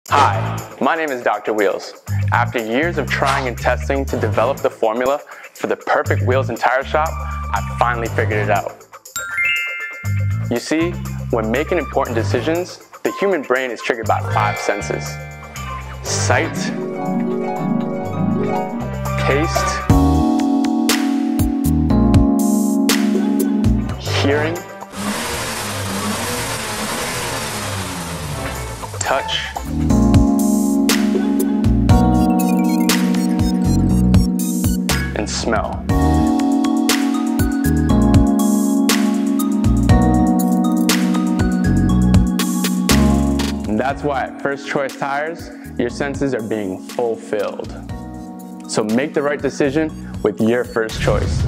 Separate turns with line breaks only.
Hi, my name is Dr. Wheels. After years of trying and testing to develop the formula for the perfect wheels and tire shop, I finally figured it out. You see, when making important decisions, the human brain is triggered by 5 senses: sight, taste, hearing, touch, and smell. And that's why at First Choice Tires, your senses are being fulfilled. So make the right decision with your first choice.